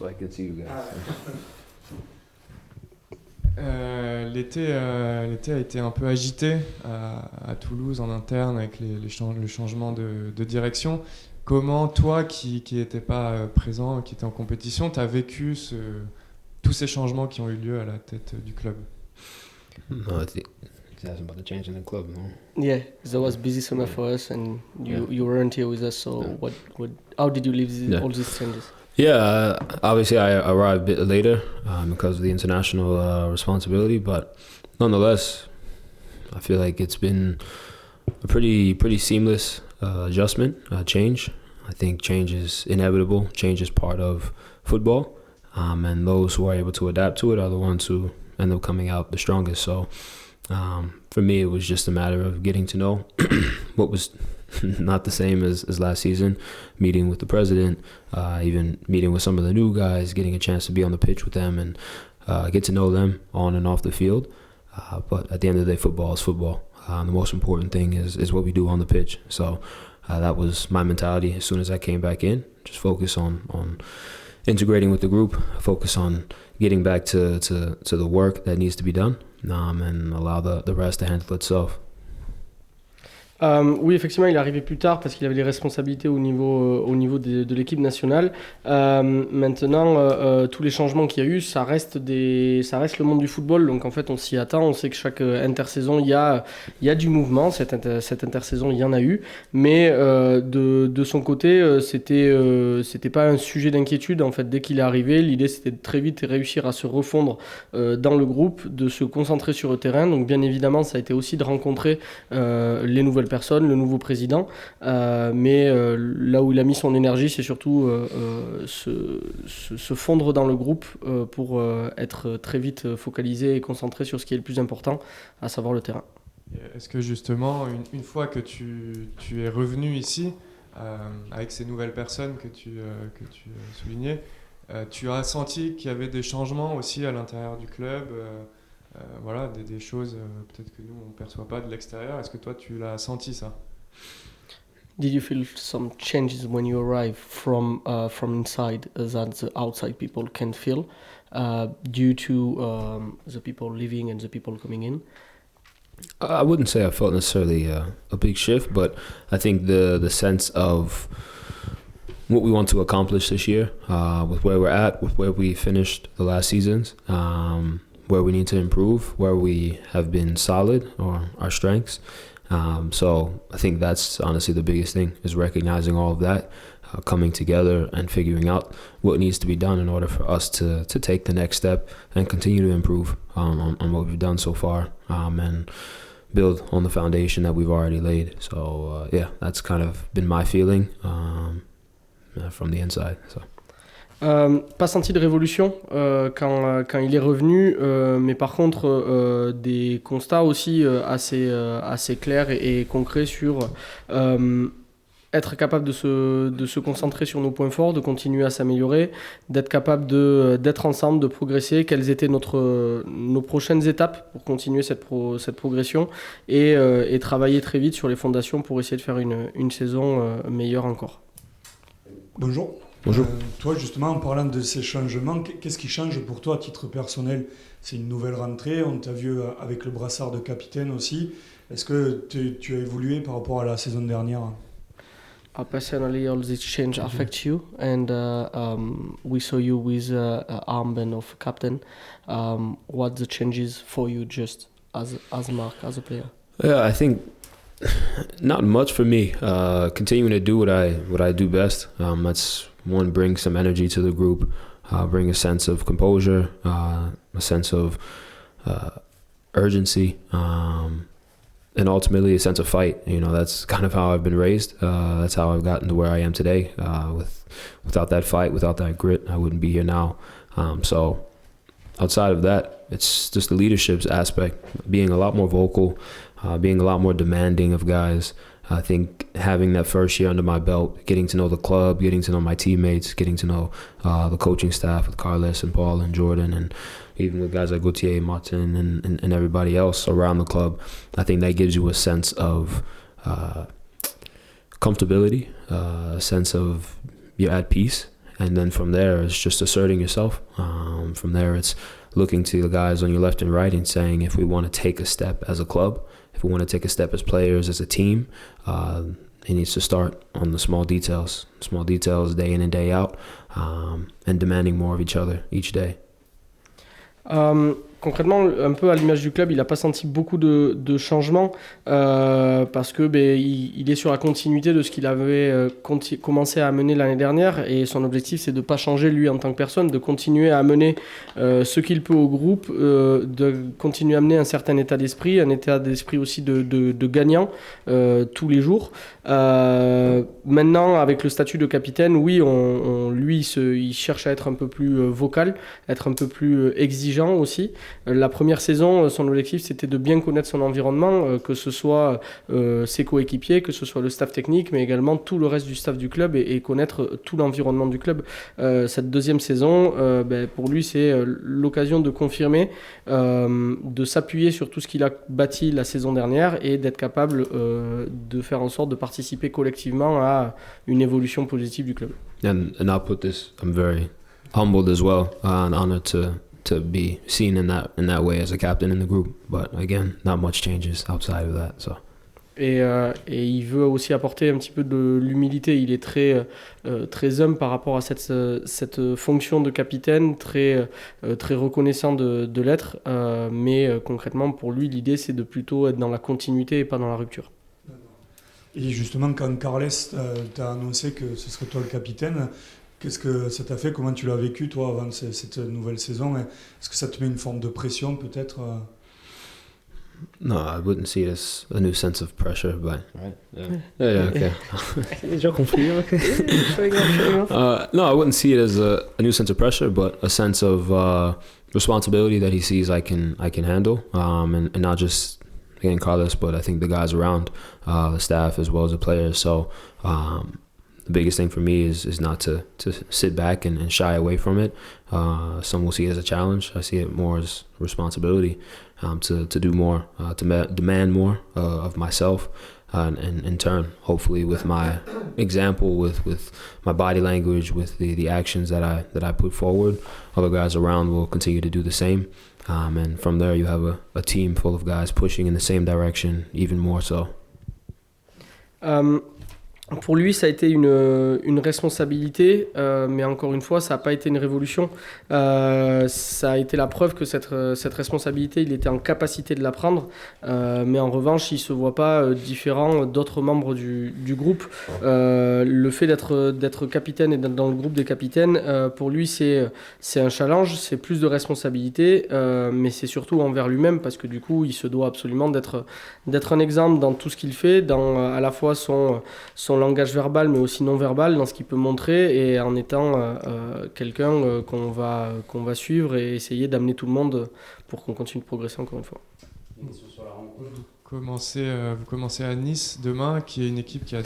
so I can see you guys. L'été a été un peu agité à Toulouse en interne avec le changement de direction. Comment toi qui n'étais pas présent, qui était en compétition, tu as vécu tous ces changements qui ont eu lieu à la tête du club? No, I think he's asking about the change in the club, no? Yeah, that was busy summer for us, and you weren't here with us. So how did you live all these changes? Yeah, obviously I arrived a bit later because of the international responsibility, but nonetheless, I feel like it's been a pretty seamless adjustment, change. I think change is inevitable. Change is part of football, and those who are able to adapt to it are the ones who end up coming out the strongest. So for me, it was just a matter of getting to know what was not the same as last season, meeting with the president, even meeting with some of the new guys, getting a chance to be on the pitch with them and get to know them on and off the field. But at the end of the day, football is football. The most important thing is what we do on the pitch. So that was my mentality as soon as I came back in. Just focus on integrating with the group, focus on getting back to the work that needs to be done, and allow the rest to handle itself. Oui, effectivement, il est arrivé plus tard parce qu'il avait les responsabilités au niveau de l'équipe nationale. Maintenant, tous les changements qu'il y a eu, ça reste le monde du football. Donc en fait, on s'y attend. On sait que chaque intersaison, il y a du mouvement. Cette intersaison, il y en a eu. Mais de son côté, c'était pas un sujet d'inquiétude. En fait, dès qu'il est arrivé, l'idée c'était de très vite réussir à se refondre dans le groupe, de se concentrer sur le terrain. Donc bien évidemment, ça a été aussi de rencontrer les nouvelles personne, le nouveau président, mais là où il a mis son énergie, c'est surtout se fondre dans le groupe pour être très vite focalisé et concentré sur ce qui est le plus important, à savoir le terrain. Est-ce que justement, une fois que tu es revenu ici, avec ces nouvelles personnes que tu soulignais, tu as senti qu'il y avait des changements aussi à l'intérieur du club, voilà, des choses peut-être que nous on ne perçoit pas de l'extérieur. Est-ce que toi tu l'as senti ça? Did you feel some changes when you arrived from inside that the outside people can feel due to the people leaving and the people coming in? I wouldn't say I felt necessarily a big shift, but I think the sense of what we want to accomplish this year, with where we're at, with where we finished the last seasons, where we need to improve, where we have been solid, or our strengths. So I think that's honestly the biggest thing, is recognizing all of that, coming together and figuring out what needs to be done in order for us to take the next step and continue to improve on what we've done so far, and build on the foundation that we've already laid. So yeah, that's kind of been my feeling from the inside. So. Pas senti de révolution quand il est revenu, mais par contre des constats aussi assez clairs et concrets sur être capable de se concentrer sur nos points forts, de continuer à s'améliorer, d'être capable d'être ensemble, de progresser, quelles étaient nos prochaines étapes pour continuer cette progression et travailler très vite sur les fondations pour essayer de faire une saison meilleure encore. Bonjour. Bonjour. Toi, justement, en parlant de ces changements, qu'est-ce qui change pour toi à titre personnel? C'est une nouvelle rentrée, on t'a vu avec le brassard de capitaine aussi. Est-ce que tu as évolué par rapport à la saison dernière? Personally, all this change affect you, and we saw you with armband of captain. What the changes for you, just as Mark, as a player? Yeah, I think not much for me. Continuing to do what I do best. That's one, bring some energy to the group, bring a sense of composure, a sense of urgency, and ultimately a sense of fight. You know, that's kind of how I've been raised. That's how I've gotten to where I am today. Without that fight, without that grit, I wouldn't be here now. So outside of that, it's just the leadership aspect, being a lot more vocal, being a lot more demanding of guys. I think having that first year under my belt, getting to know the club, getting to know my teammates, getting to know the coaching staff with Carlos and Paul and Jordan, and even with guys like Gauthier, Martin, and everybody else around the club, I think that gives you a sense of comfortability, a sense of you're at peace, and then from there it's just asserting yourself. From there it's looking to the guys on your left and right and saying, if we want to take a step as a club, if we want to take a step as players, as a team, it needs to start on the small details day in and day out, and demanding more of each other each day. Concrètement, un peu à l'image du club, il n'a pas senti beaucoup de changements parce que il est sur la continuité de ce qu'il avait commencé à amener l'année dernière, et son objectif c'est de ne pas changer lui en tant que personne, de continuer à amener ce qu'il peut au groupe, de continuer à amener un certain état d'esprit aussi de gagnant tous les jours. Maintenant, avec le statut de capitaine, oui, il cherche à être un peu plus vocal, être un peu plus exigeant aussi. La première saison, son objectif c'était de bien connaître son environnement, que ce soit ses coéquipiers, que ce soit le staff technique, mais également tout le reste du staff du club, et connaître tout l'environnement du club. Cette deuxième saison, pour lui c'est l'occasion de confirmer, de s'appuyer sur tout ce qu'il a bâti la saison dernière, et d'être capable de faire en sorte de participer collectivement à une évolution positive du club. And I'll put this, I'm very humbled as well, and honored to be seen in that way as a captain in the group. But again, not much changes outside of that. So. Et il veut aussi apporter un petit peu de l'humilité. Il est très humble par rapport à cette fonction de capitaine, très reconnaissant de l'être. Mais concrètement, pour lui, l'idée, c'est de plutôt être dans la continuité et pas dans la rupture. Et justement, quand Carles t'a annoncé que ce serait toi le capitaine, qu'est-ce que ça t'a fait? Comment tu l'as vécu, toi, avant cette nouvelle saison? Est-ce que ça te met une forme de pression, peut-être? No, I wouldn't see it as a new sense of pressure, but... Right, yeah, okay. Déjà compris, ok. No, I wouldn't see it as a new sense of pressure, but a sense of responsibility that he sees I can handle, and not just, again, Carlos, but I think the guys around, the staff as well as the players. So the biggest thing for me is not to sit back and shy away from it. Some will see it as a challenge. I see it more as responsibility, to do more, to demand more of myself, and in turn, hopefully with my example, with my body language, with the actions that I put forward, other guys around will continue to do the same. And from there, you have a team full of guys pushing in the same direction, even more so. Pour lui, ça a été une responsabilité, mais encore une fois, ça n'a pas été une révolution. Ça a été la preuve que cette responsabilité, il était en capacité de la prendre, mais en revanche, il ne se voit pas différent d'autres membres du groupe. Le fait d'être capitaine et d'être dans le groupe des capitaines, pour lui, c'est un challenge, c'est plus de responsabilité, mais c'est surtout envers lui-même, parce que du coup, il se doit absolument d'être un exemple dans tout ce qu'il fait, dans à la fois son langage verbal mais aussi non verbal, dans ce qu'il peut montrer, et en étant quelqu'un qu'on va suivre et essayer d'amener tout le monde pour qu'on continue de progresser encore une fois. Vous commencez à Nice demain, qui est une équipe qui est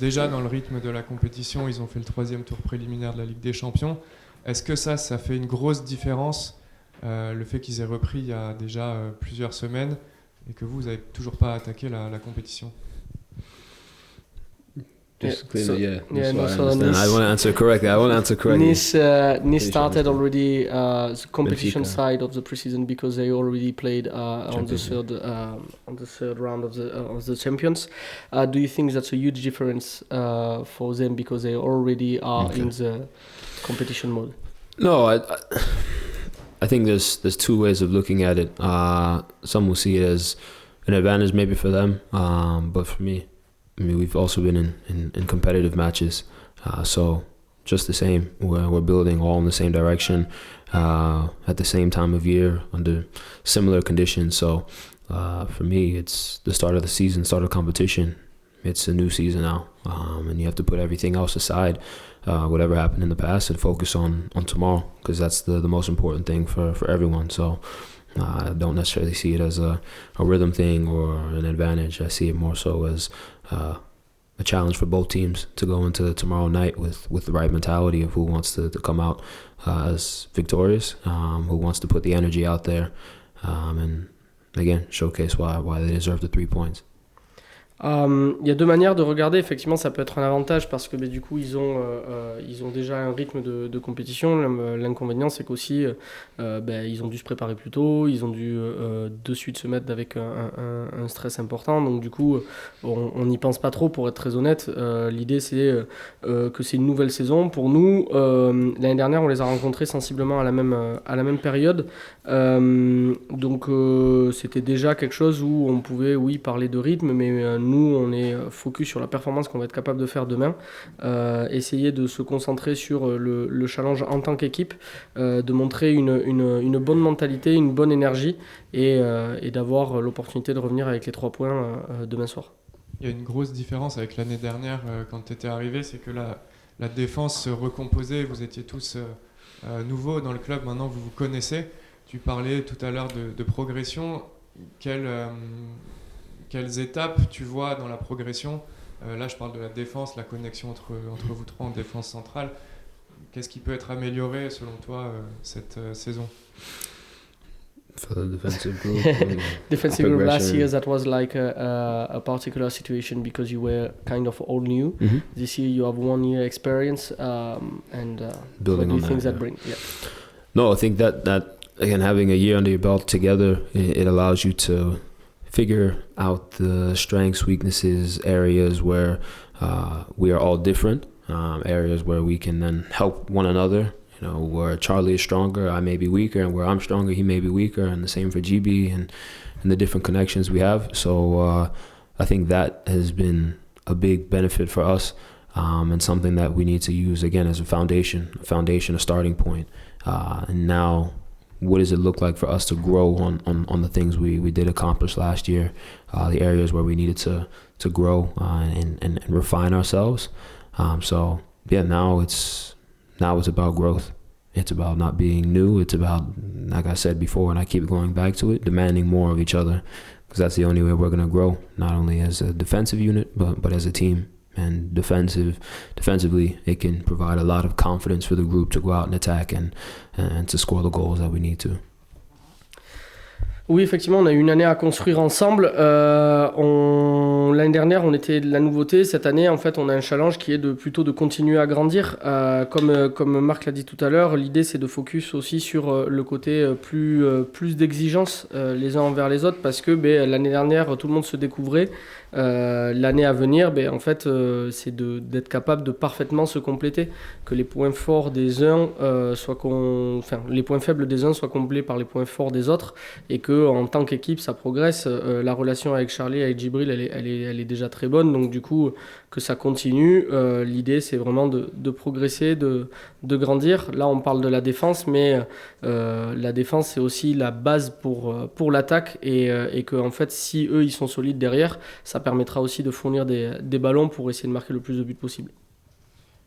déjà dans le rythme de la compétition. Ils ont fait le 3e tour préliminaire de la Ligue des Champions. Est-ce que ça fait une grosse différence, le fait qu'ils aient repris il y a déjà plusieurs semaines et que vous n'avez toujours pas attaqué la compétition? Just clear so, it, yeah. yeah, That's no, what I so understand. I want to answer correctly. Nice started already the competition Benfica. side of the preseason because they already played on the third round of the champions. Do you think that's a huge difference for them because they already are in the competition mode? No, I think there's two ways of looking at it. Some will see it as an advantage maybe for them, but for me, I mean, we've also been in competitive matches, so just the same. We're building all in the same direction, at the same time of year, under similar conditions. So for me, it's the start of the season, start of competition. It's a new season now, and you have to put everything else aside, whatever happened in the past, and focus on tomorrow, because that's the most important thing for everyone. So I don't necessarily see it as a rhythm thing or an advantage. I see it more so as a challenge for both teams to go into tomorrow night with the right mentality of who wants to come out as victorious, who wants to put the energy out there, and again showcase why they deserve the 3 points. Il y a deux manières de regarder. Effectivement, ça peut être un avantage parce que du coup, ils ont déjà un rythme de compétition. L'inconvénient, c'est qu'aussi, ils ont dû se préparer plus tôt. Ils ont dû de suite se mettre avec un stress important. Donc, du coup, on n'y pense pas trop, pour être très honnête. L'idée, c'est que c'est une nouvelle saison. Pour nous, l'année dernière, on les a rencontrés sensiblement à la même période. Donc, c'était déjà quelque chose où on pouvait, oui, parler de rythme, mais nous, on est focus sur la performance qu'on va être capable de faire demain. Essayer de se concentrer sur le challenge en tant qu'équipe, de montrer une bonne mentalité, une bonne énergie et d'avoir l'opportunité de revenir avec les 3 points demain soir. Il y a une grosse différence avec l'année dernière quand tu étais arrivé, c'est que la défense se recomposait, vous étiez tous nouveaux dans le club, maintenant vous vous connaissez. Tu parlais tout à l'heure de progression. Quelles étapes tu vois dans la progression? Là, je parle de la défense, la connexion entre vous trois en défense centrale. Qu'est-ce qui peut être amélioré selon toi cette saison? For the defensive group. Defensive group last year, that was like a particular situation because you were kind of all new. Mm-hmm. This year, you have 1 year experience, and Building what do you on think that, that brings? Yeah. No, I think that again, having a year under your belt together, it allows you to figure out the strengths, weaknesses, areas where we are all different, areas where we can then help one another. You know, where Charlie is stronger, I may be weaker, and where I'm stronger, he may be weaker, and the same for GB and the different connections we have. So I think that has been a big benefit for us, and something that we need to use again as a foundation, a starting point. And now, what does it look like for us to grow on the things we did accomplish last year, the areas where we needed to grow and refine ourselves. So yeah, now it's about growth. It's about not being new. It's about, like I said before, and I keep going back to it, demanding more of each other, because that's the only way we're going to grow, not only as a defensive unit, but as a team. And defensively, it can provide a lot of confidence for the group to go out and attack and to score the goals that we need to. Oui, effectivement, on a eu une année à construire ensemble. L'année dernière, on était de la nouveauté. Cette année, en fait, on a un challenge qui est plutôt de continuer à grandir. Comme Marc l'a dit tout à l'heure, l'idée, c'est de focus aussi sur le côté plus d'exigence les uns envers les autres, parce que l'année dernière, tout le monde se découvrait. L'année à venir, en fait, c'est d'être capable de parfaitement se compléter, que les points forts des uns les points faibles des uns soient comblés par les points forts des autres, et que en tant qu'équipe ça progresse. La relation avec Charlie, avec Djibril, elle est déjà très bonne, donc du coup que ça continue. L'idée, c'est vraiment de progresser, de grandir. Là, on parle de la défense, mais la défense, c'est aussi la base pour l'attaque, et que en fait, si eux ils sont solides derrière, ça permettra aussi de fournir des ballons pour essayer de marquer le plus de buts possible.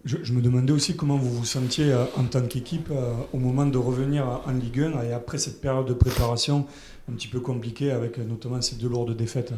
Je me demandais aussi comment vous vous sentiez en tant qu'équipe au moment de revenir en Ligue 1 et après cette période de préparation un petit peu compliquée avec notamment ces 2 lourdes défaites.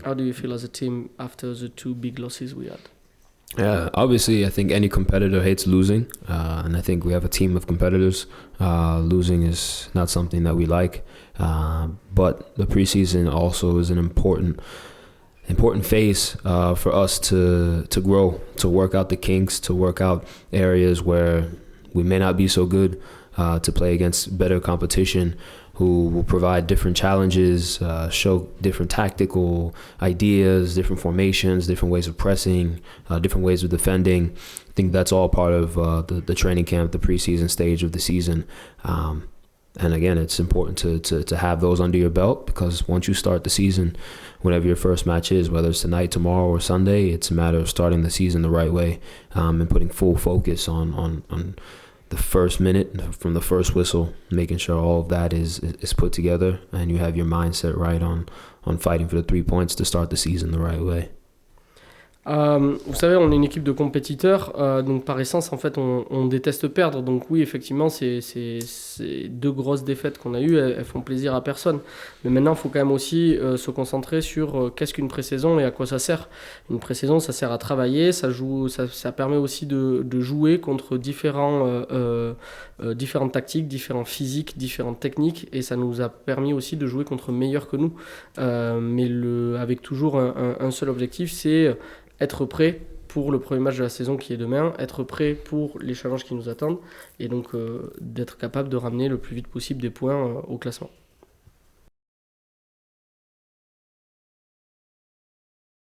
How do you feel as a team after the 2 big losses we had? Yeah, obviously, I think any competitor hates losing, and I think we have a team of competitors. Losing is not something that we like, but the preseason also is an important phase for us to grow, to work out the kinks, to work out areas where we may not be so good, to play against better competition who will provide different challenges, show different tactical ideas, different formations, different ways of pressing, different ways of defending. I think that's all part of the training camp, the preseason stage of the season. And again, it's important to have those under your belt, because once you start the season, whatever your first match is, whether it's tonight, tomorrow, or Sunday, it's a matter of starting the season the right way, and putting full focus on the first minute, from the first whistle, making sure all of that is put together, and you have your mindset right on fighting for the 3 points to start the season the right way. Vous savez, on est une équipe de compétiteurs, donc par essence, en fait, on déteste perdre. Donc oui, effectivement, ces 2 grosses défaites qu'on a eues, elles font plaisir à personne. Mais maintenant, il faut quand même aussi se concentrer sur qu'est-ce qu'une pré-saison et à quoi ça sert. Une pré-saison, ça sert à travailler, ça permet aussi de jouer contre différentes tactiques, différents physiques, différentes techniques, et ça nous a permis aussi de jouer contre meilleurs que nous. Mais avec toujours un seul objectif, c'est être prêt pour le premier match de la saison qui est demain, être prêt pour les challenges qui nous attendent, et donc d'être capable de ramener le plus vite possible des points au classement.